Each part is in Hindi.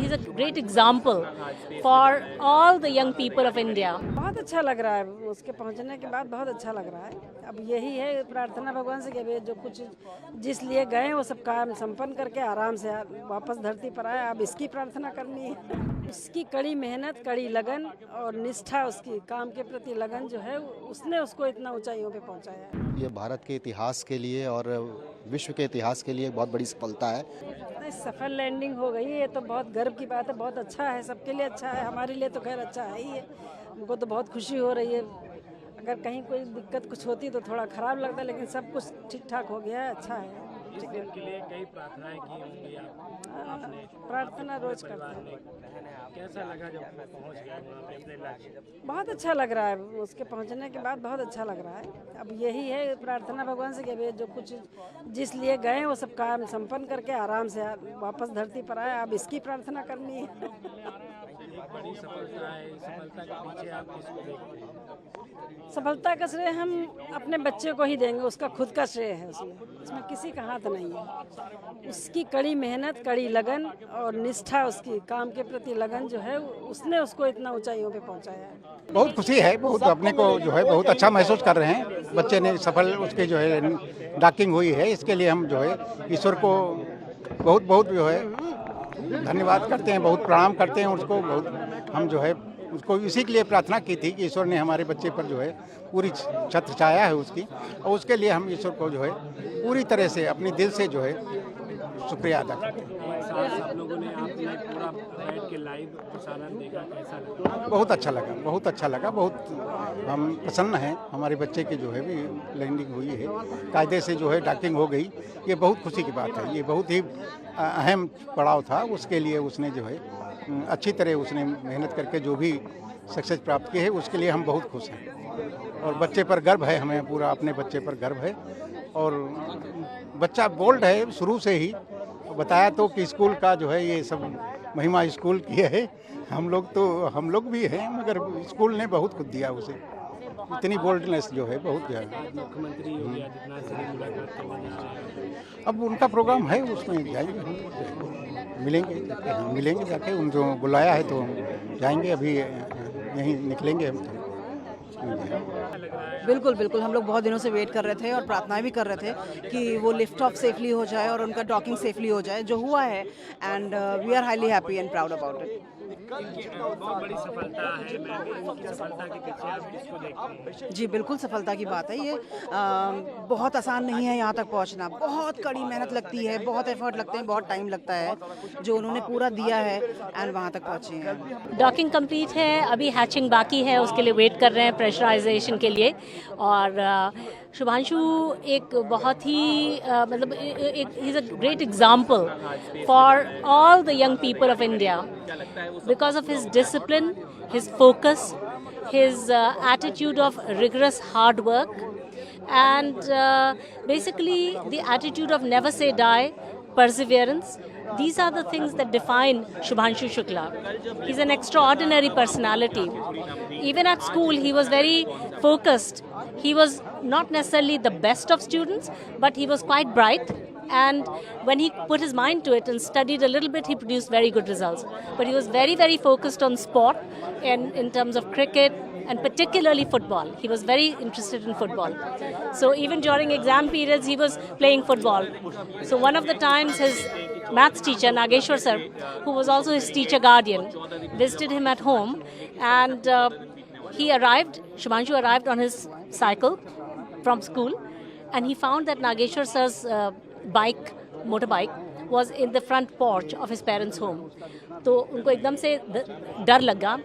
he's a great example for all the young people of India. बहुत अच्छा लग रहा है, उसके पहुंचने के बाद बहुत अच्छा लग रहा है। अब यही है प्रार्थना भगवान से कि अभी जो कुछ जिस लिए गए वो सब काम संपन्न करके आराम से वापस धरती पर आए। अब इसकी प्रार्थना करनी है। उसकी कड़ी मेहनत, कड़ी लगन और निष्ठा, उसकी काम के प्रति लगन जो है उसने उसको इतना ऊंचाइयों पे पहुंचाया है। ये भारत के इतिहास के लिए और विश्व के इतिहास के लिए एक बहुत बड़ी सफलता है। सफल लैंडिंग हो गई, ये तो बहुत गर्व की बात है। बहुत अच्छा है, सबके लिए अच्छा है, हमारे लिए तो खैर अच्छा है ही है। हमको तो बहुत खुशी हो रही है। अगर कहीं कोई दिक्कत कुछ होती तो थोड़ा खराब लगता, लेकिन सब कुछ ठीक ठाक हो गया है, अच्छा है। इस दिन के लिए कई प्रार्थनाएं की होंगी आपने? प्रार्थना रोज करते हैं। कैसा लगा जब पहुंच गए वहाँ पे अपने लक्ष्य? बहुत अच्छा लग रहा है, उसके पहुंचने के बाद बहुत अच्छा लग रहा है। अब यही है प्रार्थना भगवान से कि अभी जो कुछ जिस लिए गए वो सब काम संपन्न करके आराम से वापस धरती पर आए। अब इसकी प्रार्थना करनी है। एक बड़ी सफलता है, इस सफलता के पीछे आप किसको देखते हैं? सफलता का श्रेय हम अपने बच्चे को ही देंगे, उसका खुद का श्रेय है उसमें किसी का हाथ नहीं है। उसकी कड़ी मेहनत, कड़ी लगन और निष्ठा, उसकी काम के प्रति लगन जो है उसने उसको इतना ऊंचाइयों पे पहुंचाया है। बहुत खुशी है, बहुत अपने को जो है बहुत अच्छा महसूस कर रहे हैं। बच्चे ने सफल उसके जो है डॉकिंग हुई है, इसके लिए हम जो है ईश्वर को बहुत बहुत जो है धन्यवाद करते हैं, बहुत प्रणाम करते हैं उसको। बहुत हम जो है उसको इसी के लिए प्रार्थना की थी कि ईश्वर ने हमारे बच्चे पर जो है पूरी छत्र छाया है उसकी, और उसके लिए हम ईश्वर को जो है पूरी तरह से अपने दिल से जो है शुक्रिया अदा करते हैं। सब लोगों ने आपने पूरा बैठ के लाइव प्रसारण देखा, कैसा लगा? बहुत अच्छा लगा, बहुत अच्छा लगा। बहुत हम प्रसन्न हैं, हमारे बच्चे की जो है भी लैंडिंग हुई है, कायदे से जो है डॉकिंग हो गई। ये बहुत खुशी की बात है, ये बहुत ही अहम पड़ाव था उसके लिए। उसने जो है अच्छी तरह उसने मेहनत करके जो भी सक्सेस प्राप्त की है उसके लिए हम बहुत खुश हैं, और बच्चे पर गर्व है, हमें पूरा अपने बच्चे पर गर्व है। और बच्चा बोल्ड है शुरू से ही, बताया तो कि स्कूल का जो है ये सब महिमा स्कूल की है। हम लोग भी हैं, मगर स्कूल ने बहुत कुछ दिया उसे, इतनी बोल्डनेस जो है बहुत ज़्यादा। मुख्यमंत्री योगी आदित्यनाथ से भी मुलाकात करने? अब उनका प्रोग्राम है, उसमें जाएंगे हम, मिलेंगे जाके। उन जो बुलाया है तो हम जाएंगे, अभी यहीं निकलेंगे हम तो। बिल्कुल बिल्कुल, हम लोग बहुत दिनों से वेट कर रहे थे और प्रार्थनाएं भी कर रहे थे कि वो लिफ्ट ऑफ सेफली हो जाए और उनका डॉकिंग सेफली हो जाए, जो हुआ है। And we are highly happy and proud about it. बहुत बड़ी सफलता है, मैं सफलता के पीछे आप किसको देखते हैं? जी बिल्कुल, सफलता की बात है ये। बहुत आसान नहीं है यहाँ तक पहुँचना, बहुत कड़ी मेहनत लगती है, बहुत एफर्ट लगते हैं, बहुत टाइम लगता है, जो उन्होंने पूरा दिया है एंड वहाँ तक पहुँचे हैं। डॉकिंग कंप्लीट है, अभी हैचिंग बाकी है, उसके लिए वेट कर रहे हैं प्रेशराइजेशन के लिए। और शुभांशु एक बहुत ही मतलब he is a great example for all the young people of India because of his discipline, his focus, his attitude of rigorous hard work, and basically the attitude of never say die, perseverance. These are the things that define Shubhanshu Shukla. He's an extraordinary personality. Even at school, he was very focused. He was not necessarily the best of students, but he was quite bright. And when he put his mind to it and studied a little bit, he produced very good results. But he was very, very focused on sport in terms of cricket and particularly football. He was very interested in football. So even during exam periods, he was playing football. So one of the times his maths teacher, Nageshwar sir, who was also his teacher guardian, visited him at home, and Shubhanshu arrived on his cycle from school, and he found that Nageshwar sir's motorbike was in the front porch of his parents' home. तो उनको एकदम से डर लगा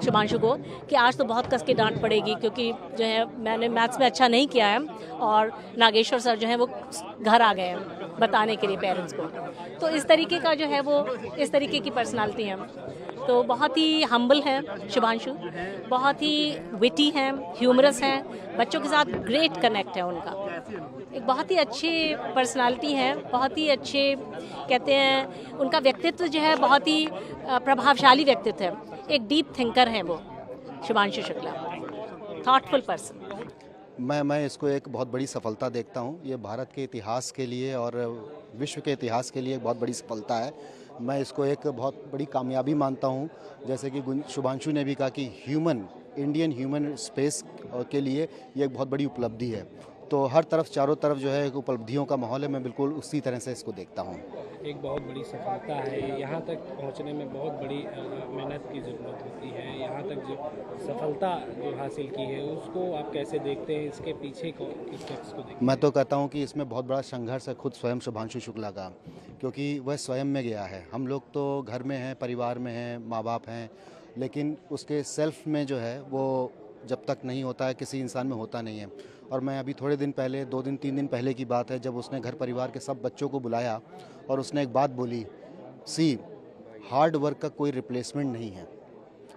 शुभांशु को कि आज तो बहुत कस के डांट पड़ेगी, क्योंकि जो है मैंने मैथ्स में अच्छा नहीं किया है, और नागेश्वर सर जो है वो घर आ गए हैं बताने के लिए पेरेंट्स को। तो इस तरीके का जो है वो इस तरीके की पर्सनालिटी है। तो बहुत ही हम्बल है शुभांशु, बहुत ही विटी हैं, ह्यूमरस हैं, बच्चों के साथ ग्रेट कनेक्ट है उनका। एक बहुत ही अच्छे पर्सनालिटी है, बहुत ही अच्छे कहते हैं, उनका व्यक्तित्व जो है बहुत ही प्रभावशाली व्यक्तित्व है। एक डीप थिंकर हैं वो शुभांशु शुक्ला, थॉटफुल पर्सन। मैं इसको एक बहुत बड़ी सफलता देखता हूँ। ये भारत के इतिहास के लिए और विश्व के इतिहास के लिए एक बहुत बड़ी सफलता है। मैं इसको एक बहुत बड़ी कामयाबी मानता हूँ। जैसे कि शुभांशु ने भी कहा कि इंडियन ह्यूमन स्पेस के लिए ये एक बहुत बड़ी उपलब्धि है। तो हर तरफ चारों तरफ जो है एक उपलब्धियों का माहौल है। मैं बिल्कुल उसी तरह से इसको देखता हूँ। एक बहुत बड़ी सफलता है। यहाँ तक पहुँचने में बहुत बड़ी मेहनत की ज़रूरत होती है। यहाँ तक जो सफलता जो हासिल की है उसको आप कैसे देखते हैं? इसके पीछे किस शख्स को देखते हैं? मैं तो कहता हूँ कि इसमें बहुत बड़ा संघर्ष है खुद स्वयं शुभांशु शुक्ला का, क्योंकि वह स्वयं में गया है। हम लोग तो घर में हैं, परिवार में हैं, माँ बाप हैं, लेकिन उसके सेल्फ में जो है वो जब तक नहीं होता है किसी इंसान में होता नहीं है। और मैं अभी थोड़े दिन पहले 2 दिन 3 दिन पहले की बात है, जब उसने घर परिवार के सब बच्चों को बुलाया और उसने एक बात बोली, हार्ड वर्क का कोई रिप्लेसमेंट नहीं है।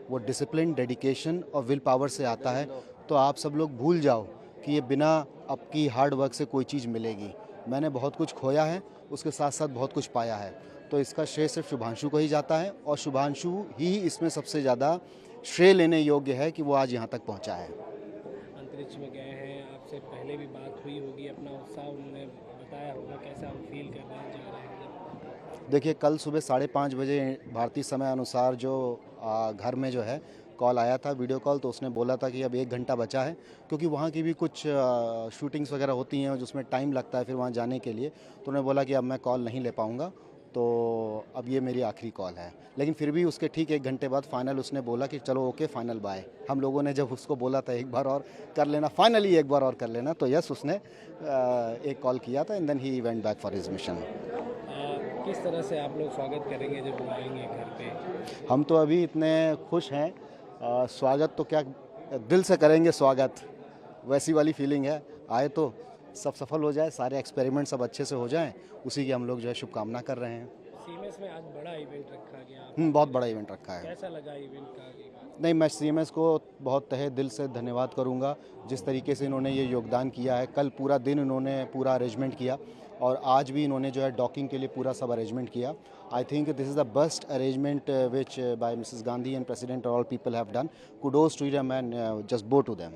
वो डिसिप्लिन, डेडिकेशन और विल पावर से आता है। तो आप सब लोग भूल जाओ कि ये बिना आपकी हार्ड वर्क से कोई चीज़ मिलेगी। मैंने बहुत कुछ खोया है, उसके साथ साथ बहुत कुछ पाया है। तो इसका श्रेय सिर्फ शुभांशु को ही जाता है और शुभांशु ही इसमें सबसे ज़्यादा श्रेय लेने योग्य है कि वो आज यहाँ तक पहुँचा है। अंतरिक्ष में गए हैं, आपसे पहले भी बात हुई होगी, अपना उत्साह उन्होंने बताया होगा, कैसा आप फील कर रहे हैं, जा रहे हैं? देखिए, कल सुबह 5:30 बजे भारतीय समय अनुसार जो घर में जो है कॉल आया था, वीडियो कॉल, तो उसने बोला था कि अब 1 घंटा बचा है, क्योंकि वहाँ की भी कुछ शूटिंग्स वगैरह होती हैं जिसमें टाइम लगता है फिर वहाँ जाने के लिए। तो उन्होंने बोला कि अब मैं कॉल नहीं ले पाऊँगा, तो अब ये मेरी आखिरी कॉल है। लेकिन फिर भी उसके ठीक 1 घंटे बाद फाइनल उसने बोला कि चलो ओके, फाइनल बाय। हम लोगों ने जब उसको बोला था एक बार और कर लेना, फाइनली एक बार और कर लेना, तो यस, उसने एक कॉल किया था and then he went back for his mission. किस तरह से आप लोग स्वागत करेंगे जब वो आएंगे घर पे? हम तो अभी इतने खुश हैं, स्वागत तो क्या दिल से करेंगे स्वागत, वैसी वाली फीलिंग है। आए तो सब सफल हो जाए, सारे एक्सपेरिमेंट सब अच्छे से हो जाएं, उसी की हम लोग जो है शुभकामना कर रहे हैं। सीएमएस में आज बड़ा इवेंट रखा गया, बहुत बड़ा इवेंट रखा है। कैसा लगा इवेंट का? नहीं, मैं सीएमएस को बहुत तहे दिल से धन्यवाद करूंगा, जिस तरीके से इन्होंने ये योगदान किया है। कल पूरा दिन इन्होंने पूरा अरेंजमेंट किया और आज भी इन्होंने जो है डॉकिंग के लिए पूरा सब अरेंजमेंट किया। I think this is the best arrangement which by Mrs Gandhi and president all people have done. Kudos to them and just bow to them.